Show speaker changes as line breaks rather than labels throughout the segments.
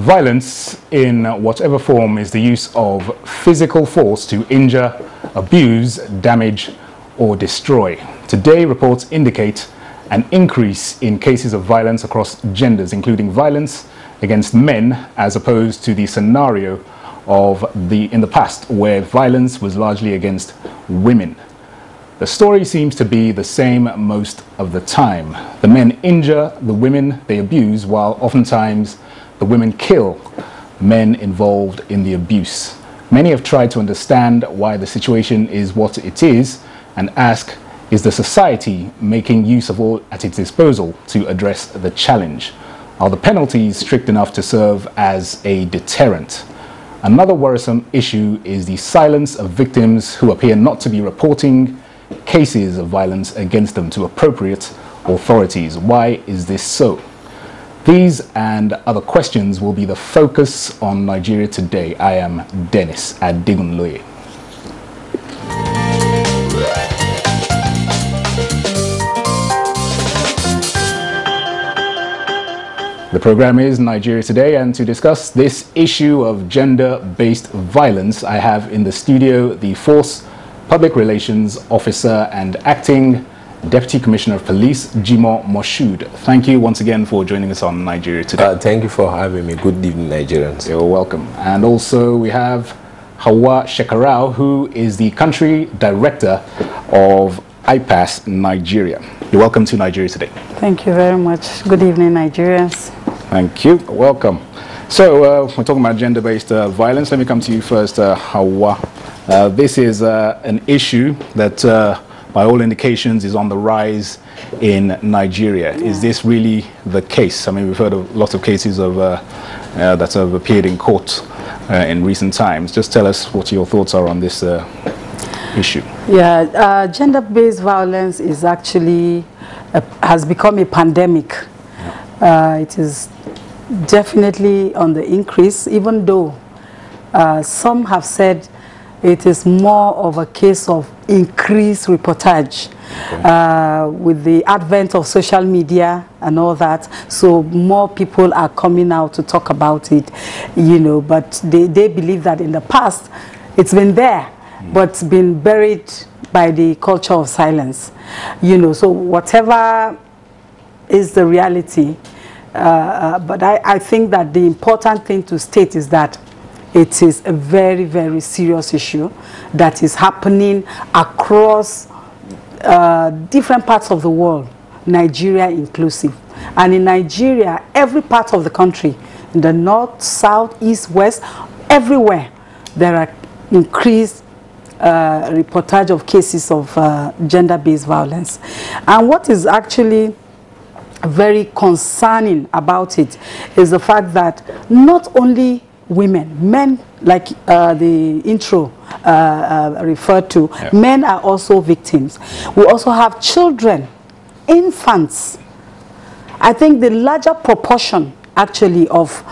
Violence, in whatever form, is the use of physical force to injure, abuse, damage, or destroy. Today, reports indicate an increase in cases of violence across genders, including violence against men, as opposed to the scenario of in the past, where violence was largely against women. The story seems to be the same most of the time. The men injure the women they abuse, while oftentimes the women kill men involved in the abuse. Many have tried to understand why the situation is what it is and ask, is the society making use of all at its disposal to address the challenge? Are the penalties strict enough to serve as a deterrent? Another worrisome issue is the silence of victims who appear not to be reporting cases of violence against them to appropriate authorities. Why is this so? These and other questions will be the focus on Nigeria Today. I am Dennis ADEGUNLOYE. The program is Nigeria Today, and to discuss this issue of gender-based violence, I have in the studio the Force Public Relations Officer and Acting Deputy Commissioner of Police, Jimoh Moshood. Thank you once again for joining us on Nigeria Today.
Thank you for having me. Good evening, Nigerians.
You're welcome. And also we have Hawa Shekarau, who is the Country Director of IPAS Nigeria. You're welcome to Nigeria Today.
Thank you very much. Good evening, Nigerians. Thank
you. Welcome. So we're talking about gender-based violence. Let me come to you first, Hawa. This is an issue that, by all indications, is on the rise in Nigeria. Yeah. Is this really the case? I mean, we've heard of lots of cases of that have appeared in court in recent times. Just tell us what your thoughts are on this issue.
Yeah, gender-based violence is actually has become a pandemic. Yeah. It is definitely on the increase, even though some have said it is more of a case of increased reportage. Okay. With the advent of social media and all that, so more people are coming out to talk about it, you know, but they believe that in the past it's been there, but been buried by the culture of silence, you know. So whatever is the reality, but I think that the important thing to state is that it is a very, very serious issue that is happening across different parts of the world, Nigeria inclusive. And in Nigeria, every part of the country, in the north, south, east, west, everywhere, there are increased reportage of cases of gender-based violence. And what is actually very concerning about it is the fact that not only women, men, like the intro referred to, yeah, men are also victims. We also have children, infants. I think the larger proportion actually of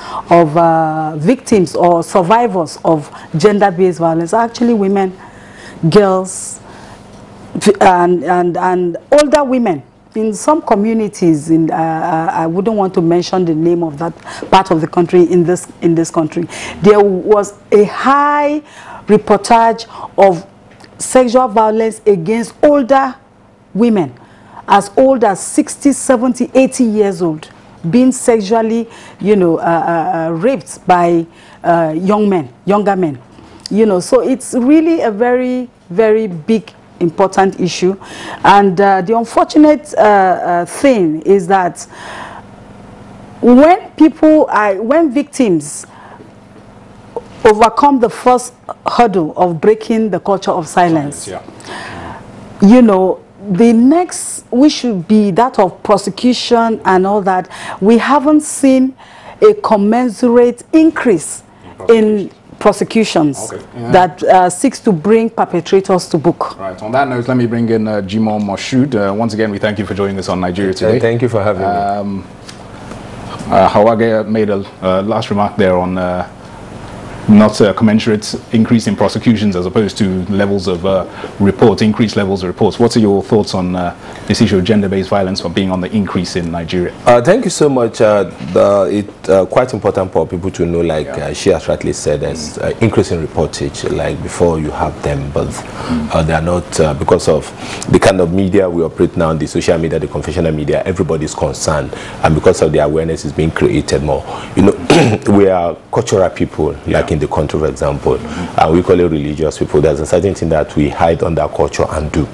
victims or survivors of gender-based violence are actually women, girls, and older women. In some communities, I wouldn't want to mention the name of that part of the country, in this country, there was a high reportage of sexual violence against older women, as old as 60, 70, 80 years old, being sexually, you know, raped by younger men, you know. So it's really a very, very big, important issue. And the unfortunate thing is that when victims overcome the first hurdle of breaking the culture of silence, yeah, you know, the next we should be that of prosecution and all that. We haven't seen a commensurate increase in prosecutions, okay, yeah, that seeks to bring perpetrators to book.
Right. On that note, let me bring in Jimoh Moshood. Once again, we thank you for joining us on Nigeria Today.
Thank you for having me.
Hawage made a last remark there on not a commensurate increase in prosecutions as opposed to levels of reports, increased levels of reports. What are your thoughts on this issue of gender-based violence for being on the increase in Nigeria?
Thank you so much. It's quite important for people to know, like she has rightly said, there's increase in reportage, like before you have them, but they are not, because of the kind of media we operate now, the social media, the conventional media, everybody is concerned, and because of the awareness is being created more. You know, we are cultural people, like in the country, for example, we call it religious people. There's a certain thing that we hide under culture and do,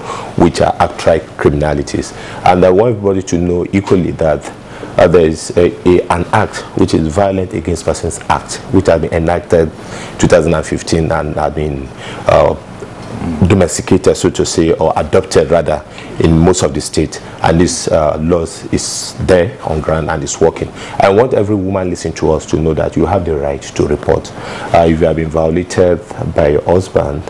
which are outright criminalities. And I want everybody to know equally that there is an act which is Violent Against Persons Act, which has been enacted 2015 and has been domesticated, so to say, or adopted rather, in most of the states, and this laws is there on ground and is working. I want every woman listening to us to know that you have the right to report if you have been violated by your husband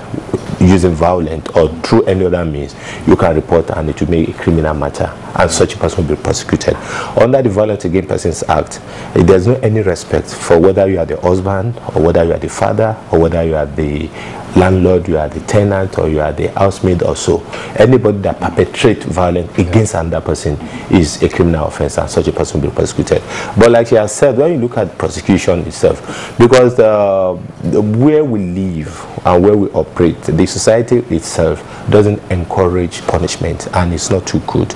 using violence or through any other means. You can report, and it will make a criminal matter, and such a person will be prosecuted. Under the Violent Against Persons Act, there's no any respect for whether you are the husband or whether you are the father or whether you are the landlord, you are the tenant, or you are the housemaid or so. Anybody that perpetrates violence against another person is a criminal offense, and such a person will be prosecuted. But like she has said, when you look at prosecution itself, because where we live and where we operate, the society itself doesn't encourage punishment, and it's not too good.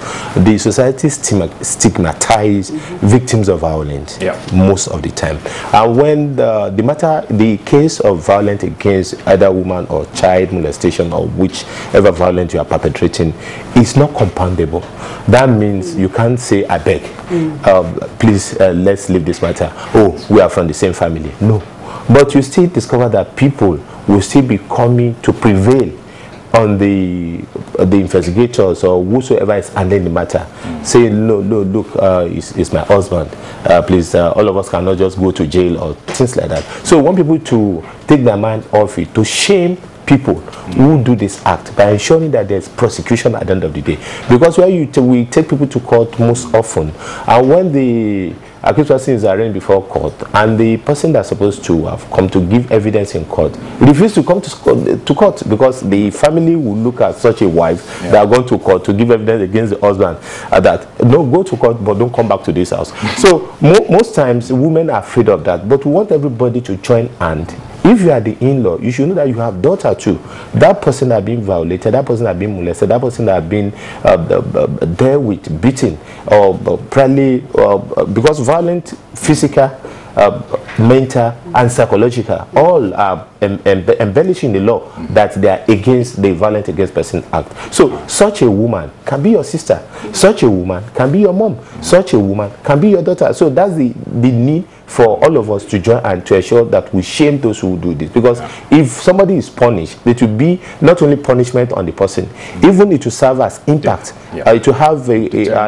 The society stigmatizes victims of violence most of the time. And when the case of violence against either woman or child molestation or whichever violence you are perpetrating is not compoundable. That means you can't say, I beg, please let's leave this matter. Oh, we are from the same family. No. But you still discover that people will still be coming to prevail on the investigators or whosoever is handling the matter, saying, no, look, it's my husband. Please, all of us cannot just go to jail or things like that. So we want people to take their mind off it, to shame people who do this act by ensuring that there's prosecution at the end of the day. Because when we take people to court most often, and when the accused person is arraigned before court, and the person that's supposed to have come to give evidence in court refuses to come to court because the family will look at such a wife that are going to court to give evidence against the husband, that no, go to court but don't come back to this house. So most times women are afraid of that, but we want everybody to join hand. If you are the in-law, you should know that you have daughter too. That person that being violated, that person that being molested, that person that been there with beaten, or probably because violent, physical, mental and psychological, all are embellishing the law that they are against the Violent Against Person Act. So such a woman can be your sister, such a woman can be your mom, such a woman can be your daughter. So that's the need for all of us to join and to ensure that we shame those who do this. Because if somebody is punished, it will be not only punishment on the person, even it will serve as impact. It will have an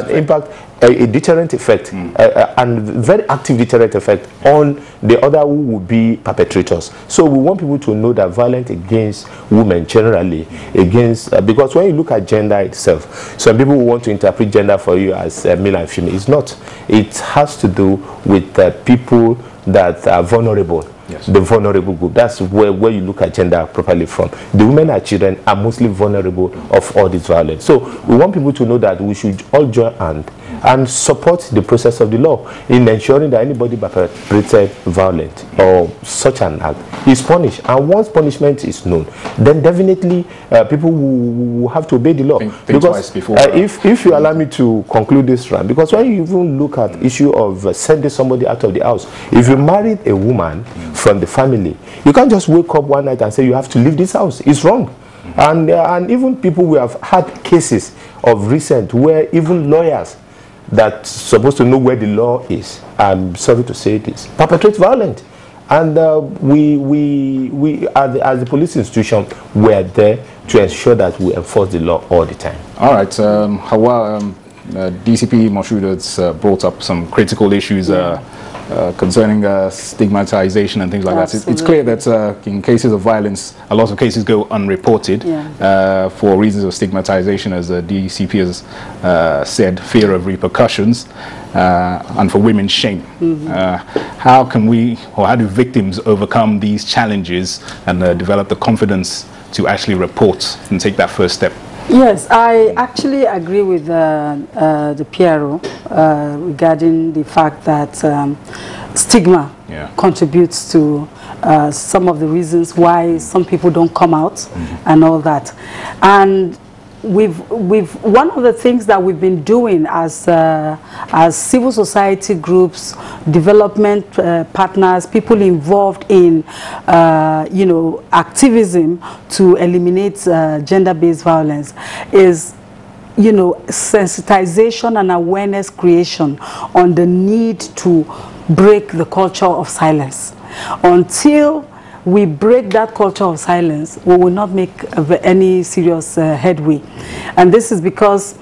impact, a deterrent effect, and very active deterrent effect on the other who would be perpetrators. So we want people to know that violence against women generally, because when you look at gender itself, some people want to interpret gender for you as male and female. It's not. It has to do with people that are vulnerable. The vulnerable group. That's where you look at gender properly from. The women and children are mostly vulnerable of all this violence. So we want people to know that we should all join hand and support the process of the law in ensuring that anybody perpetrated violence or such an act is punished. And once punishment is known, then definitely people will have to obey the law.
Think twice before.
If you allow me to conclude this round, because when you even look at issue of sending somebody out of the house, if you married a woman from the family, you can't just wake up one night and say you have to leave this house. It's wrong. And even people, we have had cases of recent where even lawyers that's supposed to know where the law is, I'm sorry to say this, perpetrate violence. And we as the police institution, we are there to ensure that we enforce the law all the time.
All right. DCP Moshood has brought up some critical issues concerning stigmatization and things like that. It's clear that in cases of violence, a lot of cases go unreported for reasons of stigmatization, as the DCP has said, fear of repercussions, and for women, shame. How can we, or how do victims overcome these challenges and develop the confidence to actually report and take that first step?
Yes, I actually agree with the PRO regarding the fact that stigma contributes to some of the reasons why some people don't come out and all that. And one of the things that we've been doing as civil society groups, development partners, people involved in you know, activism to eliminate gender-based violence is, you know, sensitization and awareness creation on the need to break the culture of silence. Until we break that culture of silence, we will not make any serious headway. And this is because,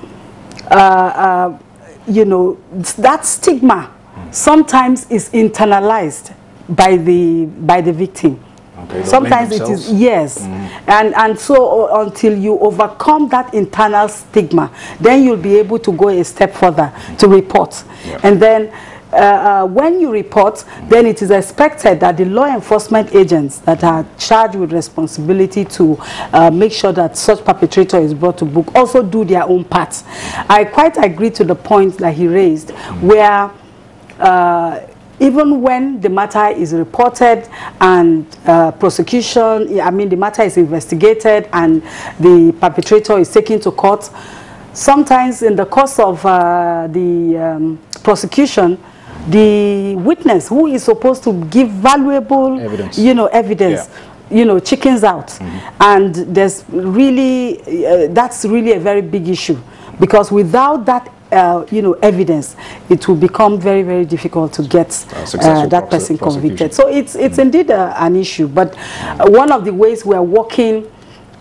you know, that stigma sometimes is internalized by the victim. Okay, sometimes it is, yes. And so until you overcome that internal stigma, then you'll be able to go a step further to report. And then when you report, then it is expected that the law enforcement agents that are charged with responsibility to make sure that such perpetrator is brought to book also do their own part. I quite agree to the point that he raised, where even when the matter is reported and prosecution, I mean the matter is investigated and the perpetrator is taken to court, sometimes in the course of the prosecution, the witness who is supposed to give valuable evidence, you know, you know, chickens out. And there's really, that's really a very big issue, because without that you know, evidence, it will become very, very difficult to get that person convicted. So it's indeed an issue. But one of the ways we are working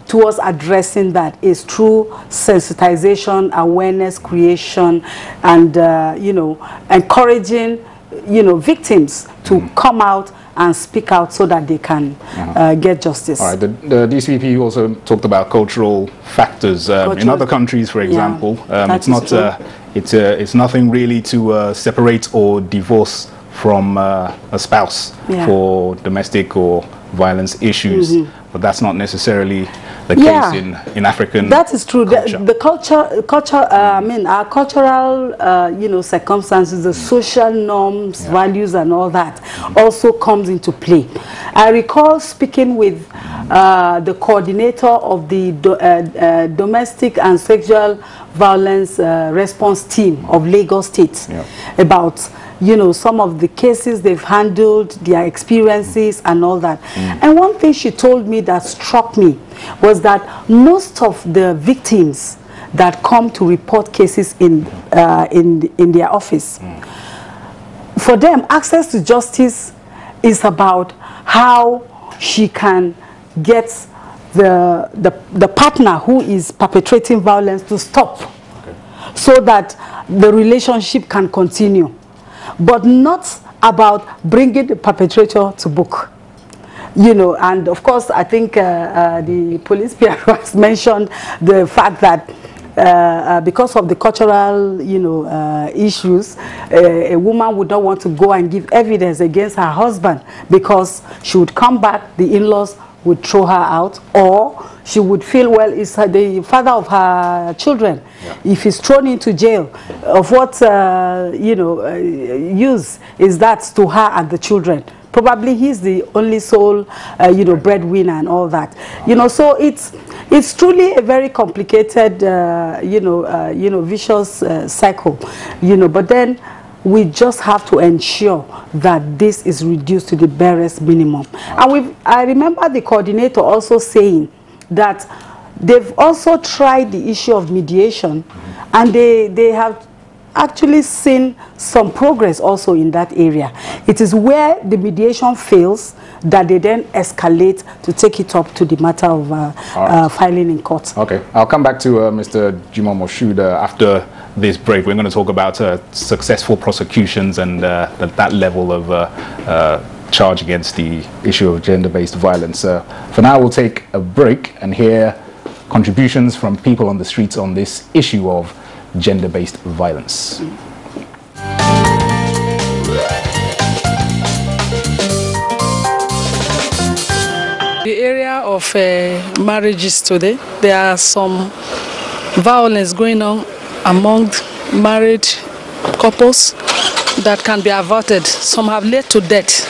towards addressing that is through sensitization, awareness creation, and you know, encouraging, you know, victims to come out and speak out so that they can get justice. All right. The
DCP also talked about cultural factors. In other countries, for example, it's not it's nothing really to separate or divorce from a spouse for domestic or violence issues, but that's not necessarily the case in African. That is true.
The culture. I mean, our cultural, you know, circumstances, the social norms, values, and all that also comes into play. I recall speaking with the coordinator of the domestic and sexual violence response team of Lagos State about, you know, some of the cases they've handled, their experiences and all that. And one thing she told me that struck me was that most of the victims that come to report cases in their office, for them, access to justice is about how she can get the partner who is perpetrating violence to stop, so that the relationship can continue, but not about bringing the perpetrator to book. You know, and of course, I think the police PRO has mentioned the fact that because of the cultural, you know, issues, a woman would not want to go and give evidence against her husband, because she would come back, the in-laws would throw her out, or she would feel, well, it's the father of her children. If he's thrown into jail, of what you know, use is that to her and the children? Probably he's the only sole, you know, breadwinner and all that. You know, so it's truly a very complicated, you know, vicious cycle. You know, but then we just have to ensure that this is reduced to the barest minimum. And I remember the coordinator also saying that they've also tried the issue of mediation, and they have actually seen some progress also in that area. It is where the mediation fails that they then escalate to take it up to the matter of filing in court.
Okay, I'll come back to Mr. Jimoh Moshood after this break. We're going to talk about successful prosecutions and that level of charge against the issue of gender-based violence. For now, we'll take a break and hear contributions from people on the streets on this issue of gender-based violence.
The area of marriages today, there are some violence going on among married couples that can be averted. Some have led to death,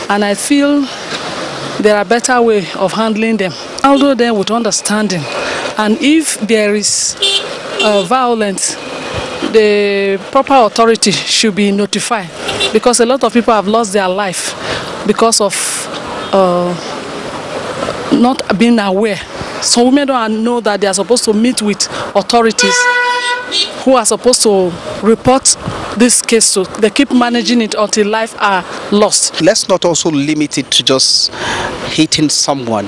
and I feel there are better way of handling them. Although them with understanding, and if there is violence, the proper authority should be notified, because a lot of people have lost their life because of not being aware. Some women don't know that they are supposed to meet with authorities who are supposed to report this case, so they keep managing it until lives are lost.
Let's not also limit it to just hitting someone.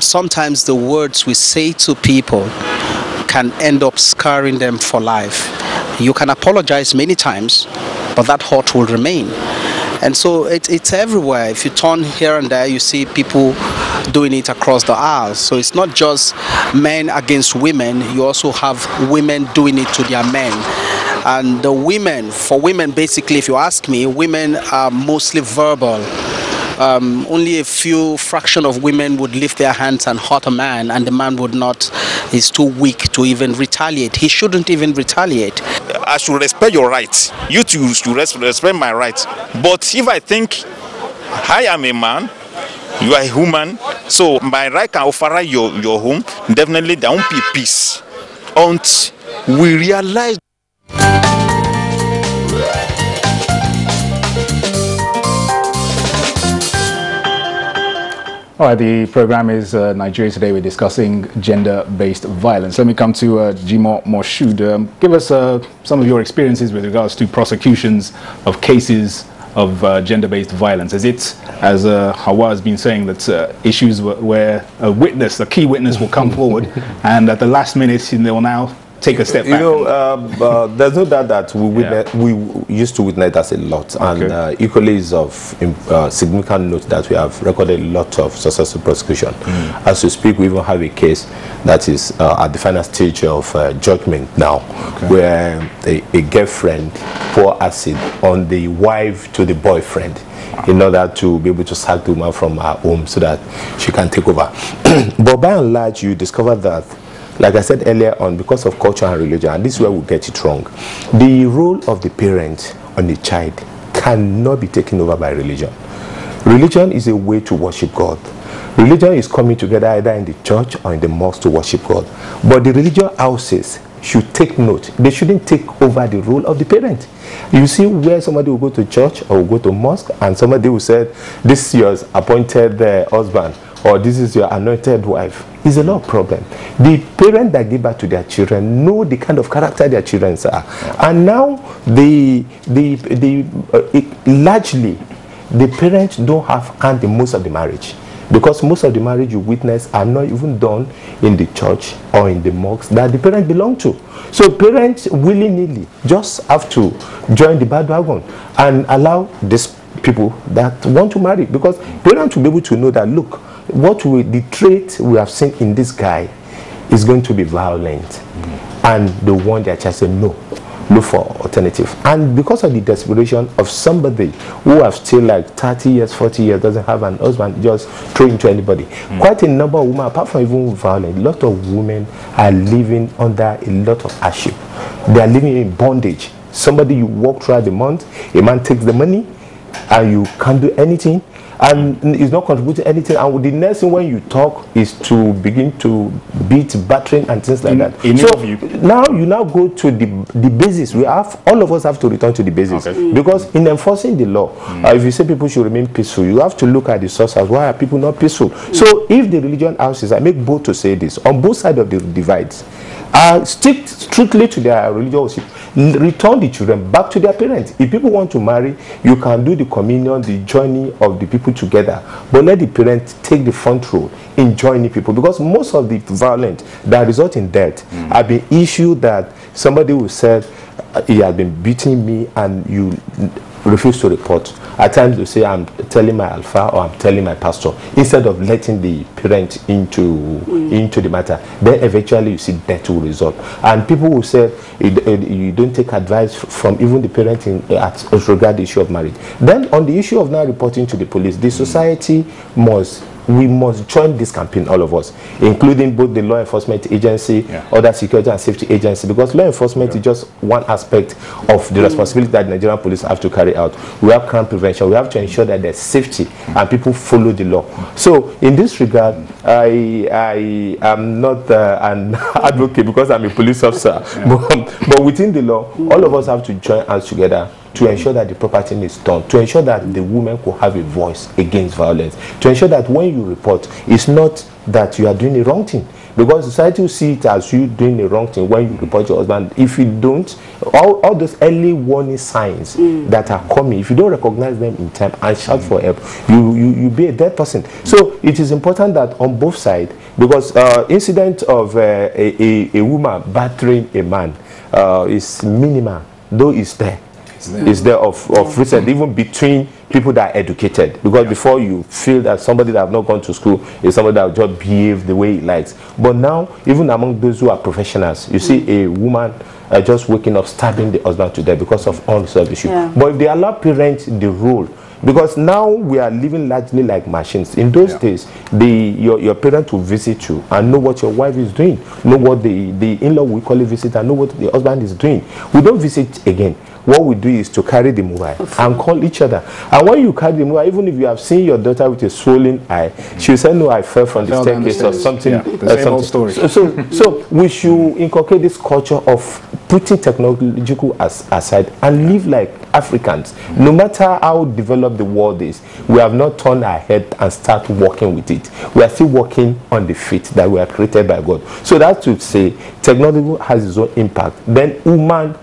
Sometimes the words we say to people can end up scarring them for life. You can apologize many times, but that hurt will remain. And so it's everywhere. If you turn here and there, you see people doing it across the aisles. So it's not just men against women, you also have women doing it to their men. And the women, for women basically, if you ask me, women are mostly verbal. Only a few fraction of women would lift their hands and hurt a man, and the man would not, is too weak to even retaliate. He shouldn't even retaliate.
I should respect your rights. You too should respect my rights. But if I think I am a man, you are a human, so my right can offer your home, definitely there won't be peace until we realize.
All right, the program is Nigeria Today. We're discussing gender-based violence. Let me come to Jimoh Moshood. Give us some of your experiences with regards to prosecutions of cases of gender-based violence. Is it, as Hawa has been saying, that issues where a witness, a key witness, will come forward and at the last minute they will now take a step back?
You know, there's no doubt that we used to witness that a lot, and equally is of significant note that we have recorded a lot of successful prosecution. As we speak, we even have a case that is at the final stage of judgment now, where a girlfriend poured acid on the wife to the boyfriend in order to be able to sack the woman from her home so that she can take over. But by and large, you discover that, like I said earlier on, because of culture and religion, and this is where we get it wrong, the role of the parent on the child cannot be taken over by religion. Religion is a way to worship God. Religion is coming together either in the church or in the mosque to worship God. But the religious houses should take note. They shouldn't take over the role of the parent. You see where somebody will go to church or will go to mosque and somebody will say, this is your appointed husband, or this is your anointed wife. It's a lot of problem. The parents that give birth to their children know the kind of character their children are, and now largely the parents don't have hand in most of the marriage, because most of the marriage you witness are not even done in the church or in the mosque that the parents belong to. So parents willy-nilly just have to join the bandwagon and allow these people that want to marry, because parents will be able to know that, look, the trait we have seen in this guy is going to be violent, and they want their child to say no, look for alternative. And because of the desperation of somebody who have still like 30 years, 40 years, doesn't have an husband, just throw into anybody. Quite a number of women, apart from even violence, a lot of women are living under a lot of hardship. They are living in bondage. Somebody, you walk throughout the month, a man takes the money and you can't do anything. and is not contributing anything. And the next thing when you talk is to begin to beat, battering, and things like that. So now you now go to the basis. We have, all of us have to return to the basis, because in enforcing the law, if you say people should remain peaceful, you have to look at the sources. Why are people not peaceful? So if the religion houses, I make bold to say this, on both sides of the divides, stick strictly to their religious worship, return the children back to their parents. If people want to marry, you can do the communion, the joining of the people together, but let the parents take the front role in joining people, because most of the violence that result in death have been issued that somebody who said he has been beating me and you refuse to report. At times you say, I'm telling my alpha or I'm telling my pastor, instead of letting the parent into the matter. Then eventually you see death will result. And people who say you don't take advice from even the parent as regard the issue of marriage. Then on the issue of now reporting to the police, the society we must join this campaign, all of us, including both the law enforcement agency, other security and safety agency, because law enforcement is just one aspect of the responsibility that Nigerian police have to carry out. We have crime prevention. We have to ensure that there's safety and people follow the law. So in this regard, I am not an advocate because I'm a police officer, but within the law, all of us have to join hands together to ensure that the proper thing is done, to ensure that the women could have a voice against violence, to ensure that when you report, it's not that you are doing the wrong thing, because society will see it as you doing the wrong thing when you report your husband. If you don't, all those early warning signs that are coming, if you don't recognize them in time and shout for help, you be a dead person. So it is important that on both sides, because incident of a woman battering a man is minimal, though it's there. Is there of recent, even between people that are educated, because before you feel that somebody that have not gone to school is somebody that will just behave the way he likes, but now even among those who are professionals, you see a woman just waking up stabbing the husband to death because of unresolved issue. But if they allow parents the role, because now we are living largely like machines. In those days, your parent will visit you and know what your wife is doing, know what the in-law will call a visit, and know what the husband is doing. We don't visit again. What we do is to carry the mobile and call each other. And when you carry the mobile, even if you have seen your daughter with a swollen eye, she will say, no, I fell from the staircase or something.
The same old story.
So we should inculcate this culture of putting technological aside and live like Africans. No matter how developed the world is, we have not turned our head and start working with it. We are still working on the feet that we are created by God. So that's to say, technology has its own impact. Then woman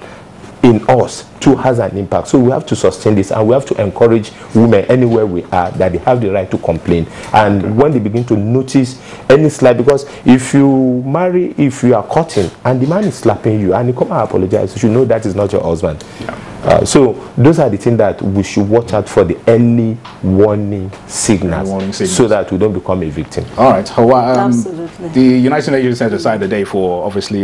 in us too has an impact. So we have to sustain this, and we have to encourage women anywhere we are that they have the right to complain. And when they begin to notice any slight, because if you marry, if you are cutting and the man is slapping you and you come and apologize, you should know that is not your husband. So those are the things that we should watch out for, the early warning signals, so that we don't become a victim.
All right.
Absolutely.
The United Nations set aside the day for obviously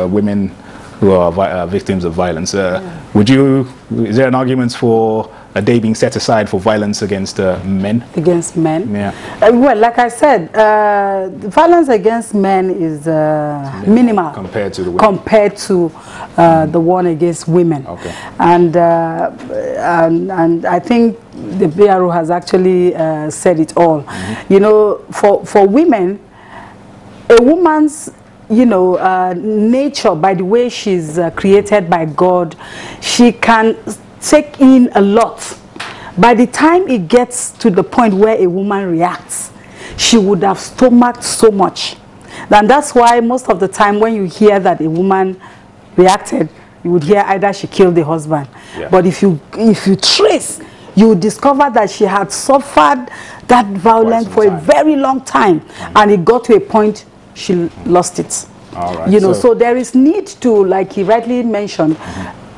women who are victims of violence. Is there an argument for a day being set aside for violence against men? Against men?
Well, like I said, violence against men is minimal
compared to the women.
Compared to the one against women. And I think the BRO has actually said it all. You know, for women, a woman's nature, by the way she's created by God, she can take in a lot. By the time it gets to the point where a woman reacts, she would have stomached so much. And that's why most of the time when you hear that a woman reacted, you would hear either she killed the husband. But if you trace, you would discover that she had suffered that violence for a very long time, and it got to a point she lost it. So there is need to, like he rightly mentioned,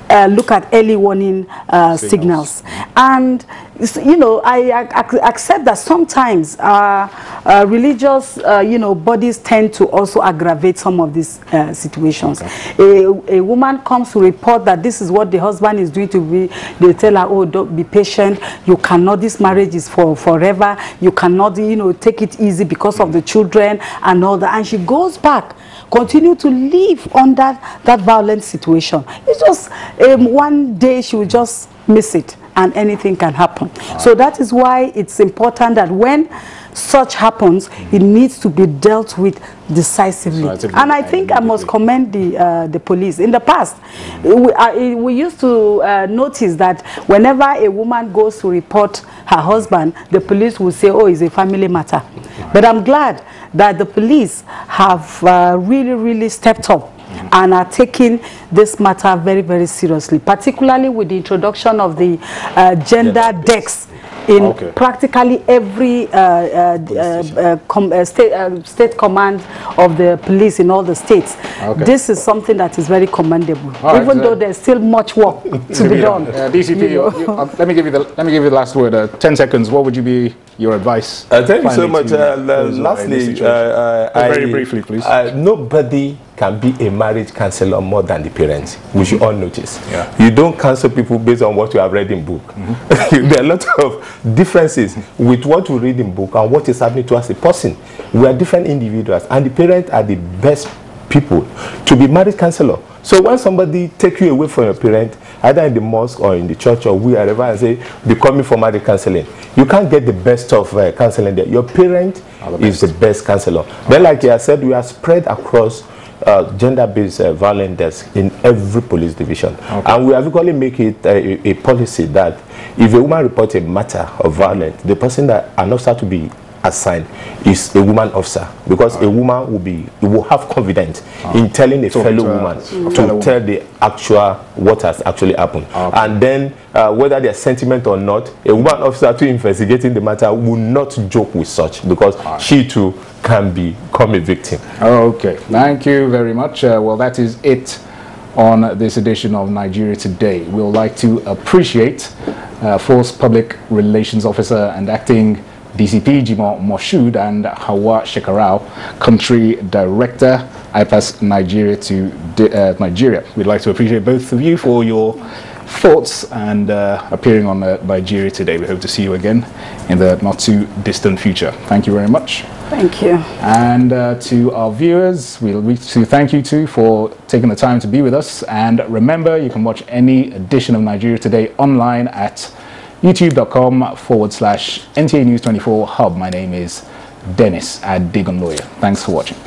look at early warning signals. And I accept that sometimes religious bodies tend to also aggravate some of these situations. A woman comes to report that this is what the husband is doing to me. They tell her, oh, don't be patient, you cannot, this marriage is for forever, you cannot take it easy because of the children and all that, and she goes back, continue to live under that violent situation. It's just one day she will just miss it, and anything can happen. So that is why it's important that when such happens, it needs to be dealt with decisively. And I think I must commend the police. In the past, we used to notice that whenever a woman goes to report her husband, the police will say, oh, it's a family matter. But I'm glad that the police have really stepped up and are taking this matter very, very seriously, particularly with the introduction of the gender desk in practically every state command of the police in all the states. This is something that is very commendable, even though there's still much work to be done.
DCP, let me give you the last word. 10 seconds. What would you be your advice?
Thank you so much. Lastly,
very briefly, please.
Nobody can be a marriage counselor more than the parents. We should all notice. You don't counsel people based on what you have read in book. There are a lot of differences with what we read in book and what is happening to us as a person. We are different individuals, and the parents are the best people to be marriage counselor. So when somebody take you away from your parent, either in the mosque or in the church or wherever, and say, be coming for marriage counseling, you can't get the best of counseling there. Your parent is the best counselor. Then, like I said, we are spread across gender-based violence desk in every police division, and we have equally make it a policy that if a woman reports a matter of violence, the person that an officer to be assigned is a woman officer, because a woman will have confidence in telling a fellow woman to tell the actual what has actually happened, and then whether there's sentiment or not, a woman officer to investigating the matter will not joke with such, because she too can become a victim.
Thank you very much. Well, that is it on this edition of Nigeria Today. We would like to appreciate Force Public Relations Officer and Acting DCP Jimoh Moshood and Hawa Shekarau, Country Director, IPAS Nigeria to Nigeria. We'd like to appreciate both of you for your thoughts and appearing on Nigeria Today. We hope to see you again in the not too distant future. Thank you very much.
Thank you.
And to our viewers, we'd like to thank you too for taking the time to be with us. And remember, you can watch any edition of Nigeria Today online at youtube.com/NTA News 24 Hub. My name is Dennis ADEGUNLOYE. Thanks for watching.